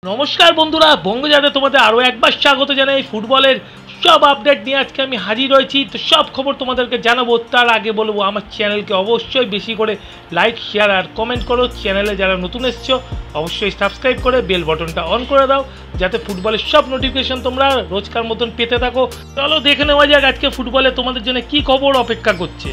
नमस्कार बंधुरा बंगजाते तुम्हारे आरो एक बार स्वागत जानाई फुटबलेर सब आपडेट निये आज के आमी हाजिर हयेछि। तो सब खबर तुम्हादेरके जानाबो तार आगे बोलबो आमार चैनलके अवश्यई बेशी करे लाइक शेयर और कमेंट करो। चैनेले जारा नतुन एसेछो अवश्यई सबस्क्राइब करे बेल बटनटा अन करे दाओ जाते फुटबलेर सब नोटिफिकेशन तोमरा रोजकार मतन पेते थाको। चलो देखे नेওয়া যাক आजके फुटबले तुम्हादेर जन्य कि खबर अपेक्षा करছে।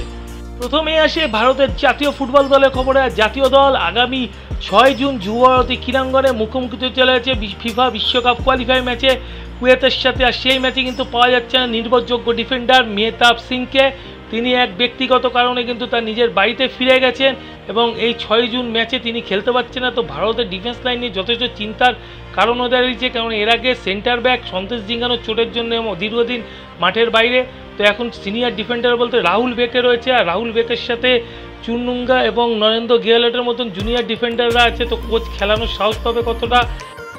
प्रथमेই আসে ভারতের জাতীয় ফুটবল দলের খবরে। জাতীয় দল আগামী 6 জুন যুবভারতী ক্রীড়াঙ্গনে মুখোমুখি হতে চলেছে ফিফা বিশ্বকাপ কোয়ালিফাই ম্যাচে কুয়েতের সাথে। আর সেই ম্যাচে কিন্তু পাওয়া যাচ্ছে না নির্ভরযোগ্য ডিফেন্ডার মেহতাব সিংকে। তিনি এক ব্যক্তিগত কারণে কিন্তু তার নিজের বাড়িতে ফিরে গেছেন এবং এই 6 জুন ম্যাচে তিনি খেলতে পারছেন না। তো ভারতের ডিফেন্স লাইন নিয়ে যথেষ্ট চিন্তার কারণ হয়ে দাঁড়িয়েছে, কারণ এর আগে সেন্টার ব্যাক সন্তোষ জিঙ্গানোর চোটের জন্য দীর্ঘদিন মাঠের বাইরে। তো এখন সিনিয়র ডিফেন্ডার বলতে রাহুল বেকে রয়েছে, আর রাহুল বেকের সাথে চুননুঙ্গা এবং নরেন্দ্র গেহলটের মতন জুনিয়র ডিফেন্ডাররা আছে। তো কোচ খেলানোর সাহস পাবে কতটা,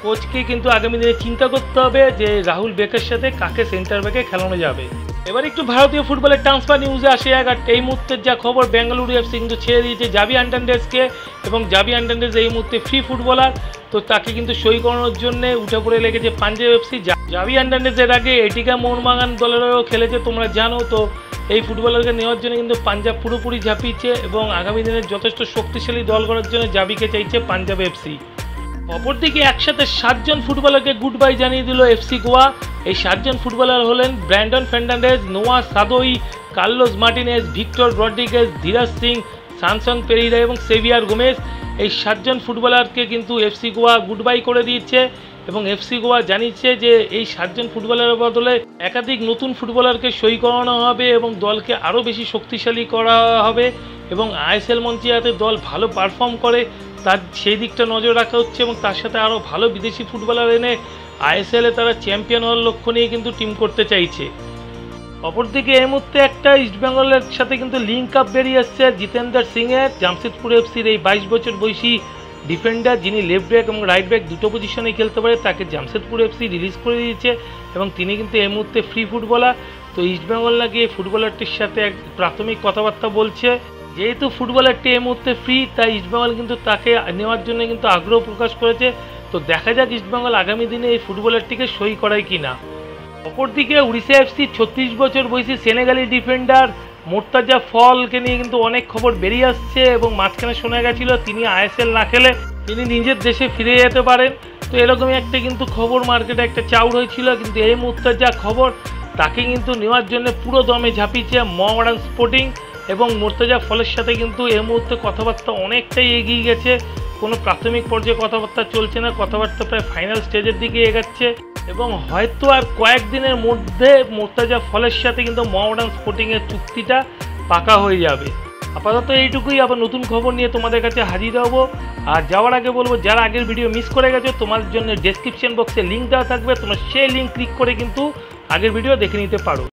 কোচকে কিন্তু আগামী দিনে চিন্তা করতে হবে যে রাহুল বেকের সাথে কাকে সেন্টার ব্যাকে খেলানো যাবে। এবার একটু ভারতীয় ফুটবলের ট্রান্সফার নিউজে আসে এক। আর এই মুহূর্তের যা খবর, বেঙ্গালুরু এফসি কিন্তু ছেড়ে দিয়েছে জাভি হার্নান্দেজকে এবং জাভি হার্নান্দেজ এই মুহূর্তে ফ্রি ফুটবলার। তো তাকে কিন্তু সই করানোর জন্য উঠে পড়ে লেগেছে পাঞ্জাব এফসি। জাভি হার্নান্দেজের আগে এটিকা মোহনবাগান দলেরও খেলেছে তোমরা জানো। তো এই ফুটবলারকে নেওয়ার জন্য কিন্তু পাঞ্জাব পুরোপুরি ঝাঁপিয়েছে এবং আগামী দিনে যথেষ্ট শক্তিশালী দল করার জন্য জাভিকে চাইছে পাঞ্জাব এফসি। অপরদিকে একসাথে 7 জন ফুটবলারকে গুড বাই জানিয়ে দিল এফসি গোয়া। এই 7 জন ফুটবলার হলেন Brandon Fernandes, Noah Sadaoui, Carlos Martinez, Victor Rodriguez, Dheeraj Singh, Sanson Pereira এবং সেভিয়ার গোমেজ। এই 7 জন ফুটবলারকে কিন্তু এফসি গোয়া গুড বাই করে দিয়েছে এবং এফসি গোয়া জানিয়েছে যে এই 7 জন ফুটবলারের বদলে একাধিক নতুন ফুটবলারকে সই করানো হবে এবং দলকে আরও বেশি শক্তিশালী করা হবে এবং আইএসএল মঞ্চে যাতে দল ভালো পারফর্ম করে তার সেই দিকটা নজর রাখা হচ্ছে এবং তার সাথে আরও ভালো বিদেশি ফুটবলার এনে আইএসএলে তারা চ্যাম্পিয়ন হওয়ার লক্ষ্য নিয়ে কিন্তু টিম করতে চাইছে। অপরদিকে এই মুহূর্তে একটা ইস্টবেঙ্গলের সাথে কিন্তু লিঙ্ক আপ বেরিয়ে আসছে জিতেন্দ্র সিংয়ের। জামশেদপুর এফসির এই 22 বছর বয়সী ডিফেন্ডার যিনি লেফট ব্যাক এবং রাইট ব্যাক দুটো পজিশনে খেলতে পারে, তাকে জামশেদপুর এফসি রিলিজ করে দিয়েছে এবং তিনি কিন্তু এই মুহূর্তে ফ্রি ফুটবলার। তো ইস্টবেঙ্গল নাকি এই ফুটবলারটির সাথে এক প্রাথমিক কথাবার্তা বলছে। যেহেতু ফুটবলারটি এই মুহূর্তে ফ্রি, তাই ইস্টবেঙ্গল কিন্তু তাকে নেওয়ার জন্য কিন্তু আগ্রহ প্রকাশ করেছে। তো দেখা যাক ইস্টবেঙ্গল আগামী দিনে এই ফুটবলারটিকে সই করায় কিনা। অপরদিকে উড়িষ্যা এফসি 36 বছর বয়সী সেনেগালি ডিফেন্ডার মোর্তাজা ফলকে নিয়ে কিন্তু অনেক খবর বেরিয়ে আসছে এবং মাঝখানে শোনা গেছিল তিনি আইএসএল না খেলে তিনি নিজের দেশে ফিরে যেতে পারেন। তো এরকমই একটা কিন্তু খবর মার্কেটে একটা চাউর হয়েছিল, কিন্তু এই মুহূর্তে যা খবর তাকে কিন্তু নেওয়ার জন্য পুরো দমে ঝাঁপিয়েছে মোহামেডান স্পোর্টিং এবং মোর্তাজা ফলের সাথে কিন্তু এই মুহূর্তে কথাবার্তা অনেকটাই এগিয়ে গেছে। কোনো প্রাথমিক পর্যায়ে কথাবার্তা চলছে না, কথাবার্তা প্রায় ফাইনাল স্টেজের দিকে এগাচ্ছে এবং হয়তো আর কয়েকদিনের মধ্যে মোর্তাজা ফলের সাথে কিন্তু মোহামেডান স্পোর্টিংয়ের চুক্তিটা পাকা হয়ে যাবে। আপাতত এইটুকুই, আবার নতুন খবর নিয়ে তোমাদের কাছে হাজির হব। আর যাওয়ার আগে বলবো যারা আগের ভিডিও মিস করে গেছো তোমাদের জন্য ডেসক্রিপশন বক্সে লিঙ্ক দেওয়া থাকবে, তোমরা সেই লিঙ্ক ক্লিক করে কিন্তু আগের ভিডিও দেখে নিতে পারো।